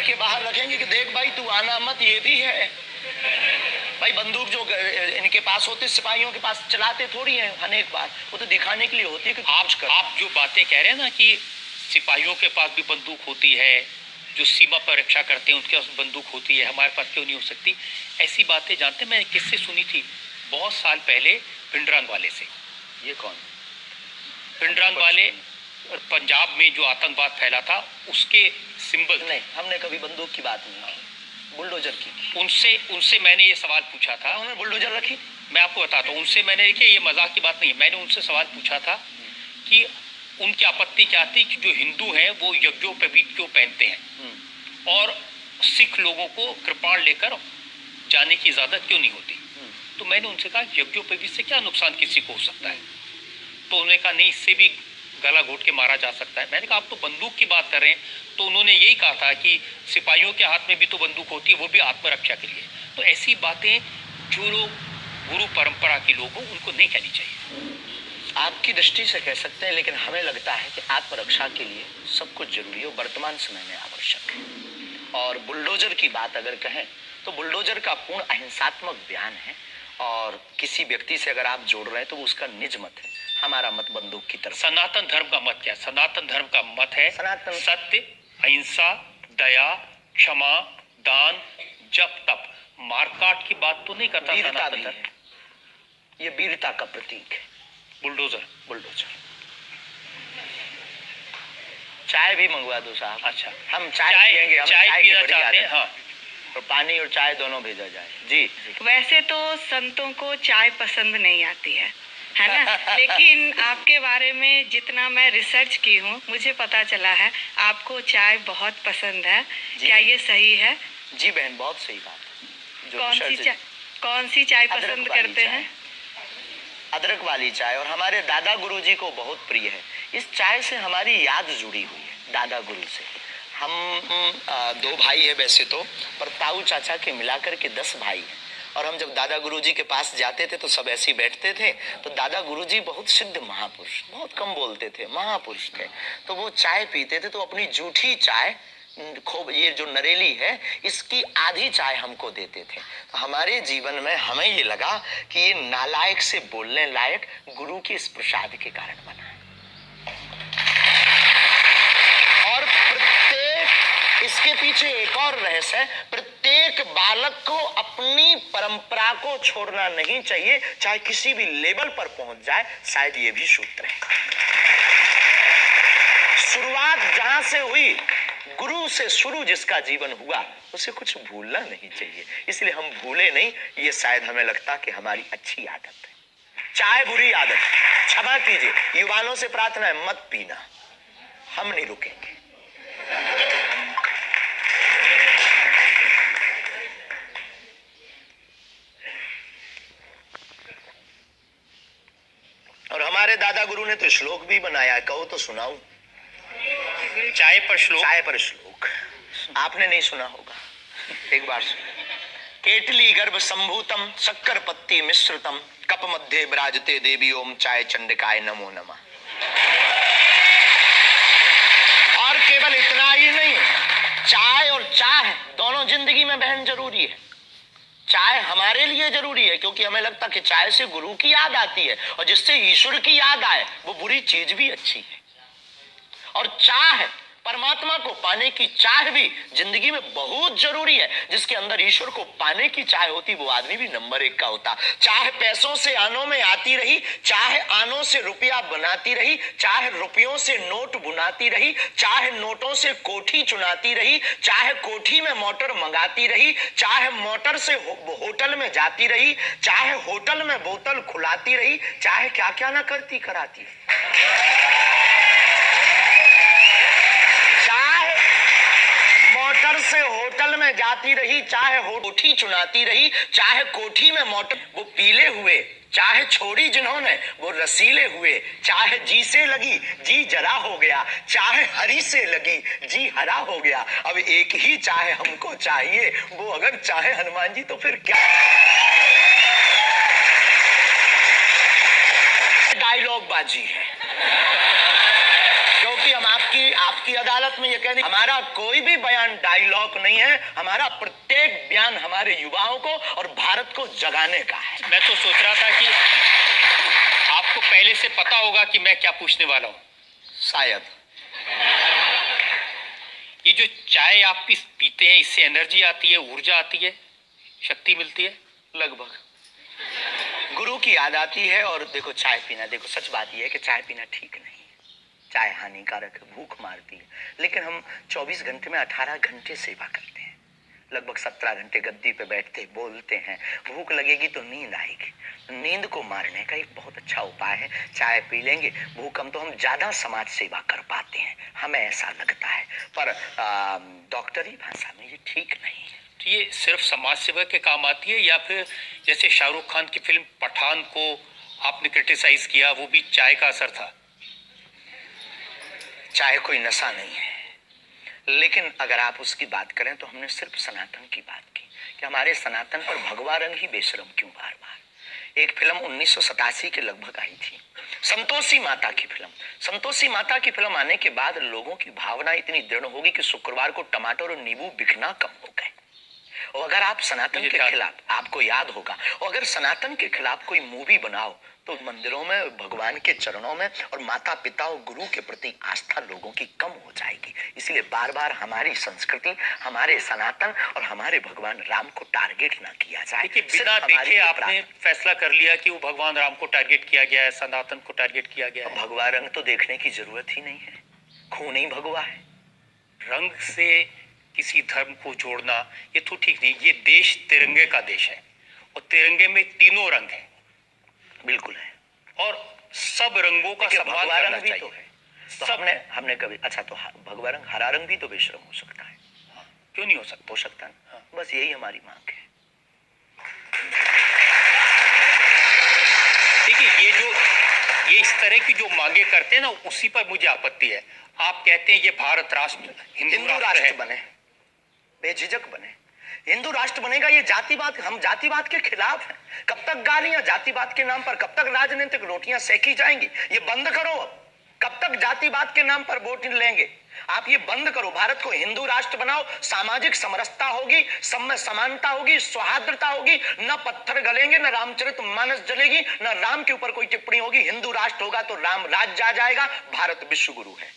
के बाहर रखेंगे कि देख भाई तू आना मत, ये भी है भाई। बंदूक जो इनके पास होते, सिपाहियों के पास चलाते थोड़ी है अनेक बार, वो तो दिखाने के लिए होती है कि आप जो बातें कह रहे हैं ना कि सिपाहियों के पास भी बंदूक होती है, जो सीमा पर रक्षा करते हैं उनके पास बंदूक होती है, हमारे पास क्यों नहीं हो सकती? ऐसी बातें जानते हैं, मैं किससे सुनी थी बहुत साल पहले, भिंडरान वाले से। ये कौन? भिंडरान वाले पंजाब में जो आतंकवाद फैला था उसके सिंबल। नहीं, हमने कभी बंदूक की बात नहीं की, बुलडोजर की। उनसे मैंने ये सवाल पूछा था। उन्होंने बुलडोजर रखी। मैं आपको बताता हूँ, उनसे मैंने, देखिए ये मजाक की बात नहीं है, मैंने उनसे सवाल पूछा था कि उनकी आपत्ति क्या थी कि जो हिंदू हैं वो यज्ञोपवीत क्यों पहनते हैं और सिख लोगों को कृपाण लेकर जाने की इजाजत क्यों नहीं होती। तो मैंने उनसे कहा यज्ञोपवीत से क्या नुकसान किसी को हो सकता है? तो उन्होंने कहा नहीं, इससे भी गला घोट के मारा जा सकता है। मैंने कहा आप तो बंदूक की बात कर रहे हैं। तो उन्होंने यही कहा था कि सिपाहियों के हाथ में भी तो बंदूक होती है, वो भी आत्मरक्षा के लिए। तो ऐसी बातें जो लोग गुरु परंपरा के लोग हों उनको नहीं कहनी चाहिए। आपकी दृष्टि से कह सकते हैं, लेकिन हमें लगता है कि आत्मरक्षा के लिए सब कुछ जरूरी है, वर्तमान समय में आवश्यक है। और बुलडोजर की बात अगर कहें तो बुलडोजर का पूर्ण अहिंसात्मक बयान है, और किसी व्यक्ति से अगर आप जोड़ रहे हैं तो उसका निज मत है। हमारा मत बंदूक की तरफ। सनातन धर्म का मत क्या है? सनातन धर्म का मत है सनातन सत्य, अहिंसा, दया, क्षमा, दान, जप तप। मारकाट की बात तो नहीं करता सनातन धर्म। ये वीरता का प्रतीक है बुलडोजर। चाय भी मंगवा दो साहब। अच्छा, हम चाय पिएंगे, हम चाय पीना चाहते हैं। हाँ, और पानी और चाय दोनों भेजा जाए। जी। वैसे तो संतों को चाय पसंद नहीं आती है ना? लेकिन आपके बारे में जितना मैं रिसर्च की हूँ मुझे पता चला है आपको चाय बहुत पसंद है। क्या ये सही है? जी बहन, बहुत सही बात है। कौन सी चाय पसंद करते हैं? अदरक वाली चाय, और हमारे दादा गुरुजी को बहुत प्रिय है। इस चाय से हमारी याद जुड़ी हुई है दादा गुरु से। हम 2 भाई है वैसे तो, पर ताऊ चाचा के मिलाकर के 10 भाई हैं। और हम जब दादा गुरुजी के पास जाते थे तो सब ऐसे ही बैठते थे। तो दादा गुरुजी बहुत सिद्ध महापुरुष, बहुत कम बोलते थे, महापुरुष थे। तो वो चाय पीते थे तो अपनी जूठी चाय, खूब ये जो नरेली है, इसकी आधी चाय हमको देते थे। तो हमारे जीवन में हमें ये लगा कि ये नालायक से बोलने लायक गुरु के इस प्रसाद के कारण बना है। और प्रत्येक, इसके पीछे एक और रहस्य है, प्रत्येक बालक को अपनी परंपरा को छोड़ना नहीं चाहिए, चाहे किसी भी लेवल पर पहुंच जाए। शायद ये भी सूत्र है। शुरुआत जहां से हुई, गुरु से शुरू जिसका जीवन हुआ, उसे कुछ भूलना नहीं चाहिए। इसलिए हम भूले नहीं, ये शायद हमें लगता कि हमारी अच्छी आदत है। चाय बुरी आदत, क्षमा कीजिए, युवाओं से प्रार्थना है मत पीना, हम नहीं रुकेंगे। और हमारे दादा गुरु ने तो श्लोक भी बनाया, कहो तो सुनाऊं? चाय पर श्लोक। चाय पर श्लोक आपने नहीं सुना होगा, एक बार सुनो। केटली गर्भ संभूतम शक्कर पत्ती मिश्रितम कप मध्य विराजते देवी ओम चाय चंडिकाय नमो नमः। और केवल इतना ही नहीं, चाय और चाह दोनों जिंदगी में बहन जरूरी है। चाय हमारे लिए जरूरी है क्योंकि हमें लगता कि चाय से गुरु की याद आती है, और जिससे ईश्वर की याद आए वो बुरी चीज भी अच्छी है। और चाह, परमात्मा को पाने की चाह भी जिंदगी में बहुत जरूरी है। जिसके अंदर ईश्वर को पाने की चाह होती, वो आदमी भी नंबर 1 का होता। चाह पैसों से आनों में आती रही, चाह आनों से रुपया बनाती रही, चाह रुपयों से नोट बुनाती रही, चाह नोटों से कोठी चुनाती रही, चाहे कोठी में मोटर मंगाती रही, चाहे मोटर से होटल में जाती रही, चाहे होटल में बोतल खुलाती रही, चाहे क्या क्या ना करती कराती। मोटर से होटल में जाती रही, चाहे कोठी चुनाती रही, चाहे कोठी में मोटर, वो पीले हुए, चाहे छोड़ी जिन्होंने वो रसीले हुए, चाहे जी से लगी जी जरा हो गया, चाहे हरी से लगी जी हरा हो गया। अब एक ही चाहे हमको चाहिए, वो अगर चाहे हनुमान जी तो फिर क्या। डायलॉग बाजी है क्योंकि हम आपकी आपकी अदालत में ये कहने, हमारा कोई भी बयान डायलॉग नहीं है, हमारा प्रत्येक बयान हमारे युवाओं को और भारत को जगाने का है। मैं तो सोच रहा था कि आपको पहले से पता होगा कि मैं क्या पूछने वाला हूँ। शायद। ये जो चाय आप पीते हैं, इससे एनर्जी आती है, ऊर्जा आती है, शक्ति मिलती है? लगभग। गुरु की याद आती है। और देखो चाय पीना, देखो सच बात यह है कि चाय पीना ठीक नहीं है, चाय हानिकारक है, भूख मारती है। लेकिन हम 24 घंटे में 18 घंटे सेवा करते हैं, लगभग 17 घंटे गद्दी पे बैठते बोलते हैं। भूख लगेगी तो नींद आएगी, नींद को मारने का एक बहुत अच्छा उपाय है चाय पी लेंगे। भूख हम तो हम ज्यादा समाज सेवा कर पाते हैं, हमें ऐसा लगता है, पर डॉक्टरी भाषा में ये ठीक नहीं है। तो ये सिर्फ समाज सेवा के काम आती है, या फिर जैसे शाहरुख खान की फिल्म पठान को आपने क्रिटिसाइज किया, वो भी चाय का असर था? चाय कोई नशा नहीं है, लेकिन अगर आप उसकी बात करें तो हमने सिर्फ सनातन की बात की कि हमारे सनातन पर भगवा रंग ही बेशरम क्यों बार बार। एक फिल्म 1987 के लगभग आई थी, संतोषी माता की फिल्म। संतोषी माता की फिल्म आने के बाद लोगों की भावना इतनी दृढ़ होगी कि शुक्रवार को टमाटर और नींबू बिकना कम हो गए। और अगर आप सनातन के खिलाफ, आपको याद होगा, और अगर सनातन के खिलाफ कोई मूवी बनाओ तो मंदिरों में, भगवान के चरणों में और माता पिता और गुरु के प्रति आस्था लोगों की कम हो जाएगी। इसलिए बार बार हमारी संस्कृति, हमारे सनातन और हमारे भगवान राम को टारगेट ना किया जाए। देखिए, बिना देखे आपने फैसला कर लिया कि वो भगवान राम को टारगेट किया गया है, सनातन को टारगेट किया गया है। भगवा रंग तो देखने की जरूरत ही नहीं है, खून ही भगवा है। रंग से किसी धर्म को जोड़ना ये तो ठीक नहीं। ये देश तिरंगे का देश है और तिरंगे में तीनों रंग हैं। बिल्कुल है, और सब रंगों का सम्मान करना चाहिए। तो है। तो हमने कभी, अच्छा तो भगवा रंग, हरा रंग भी तो बेशरम हो सकता है। हाँ, क्यों नहीं हो सकता? हो सकता है। हाँ। बस यही हमारी मांग है। देखिए, ये इस तरह की जो मांगे करते हैं ना, उसी पर मुझे आपत्ति है। आप कहते हैं ये भारत राष्ट्र, हिंदू राष्ट्र बने, बेझिझक बने, हिंदू राष्ट्र बनेगा। ये जातिवाद, हम जातिवाद के खिलाफ हैं। कब तक गालियां जातिवाद के नाम पर, कब तक राजनीतिक रोटियां सेकी जाएंगी? ये बंद करो अब। कब तक जातिवाद के नाम पर वोट लेंगे? आप ये बंद करो, भारत को हिंदू राष्ट्र बनाओ। सामाजिक समरसता होगी, सब में समानता होगी, सौहार्दता होगी, न पत्थर गलेंगे, न रामचरितमानस जलेगी, न राम के ऊपर कोई टिप्पणी होगी। हिंदू राष्ट्र होगा तो राम राज्य आ जाएगा। भारत विश्व गुरु है।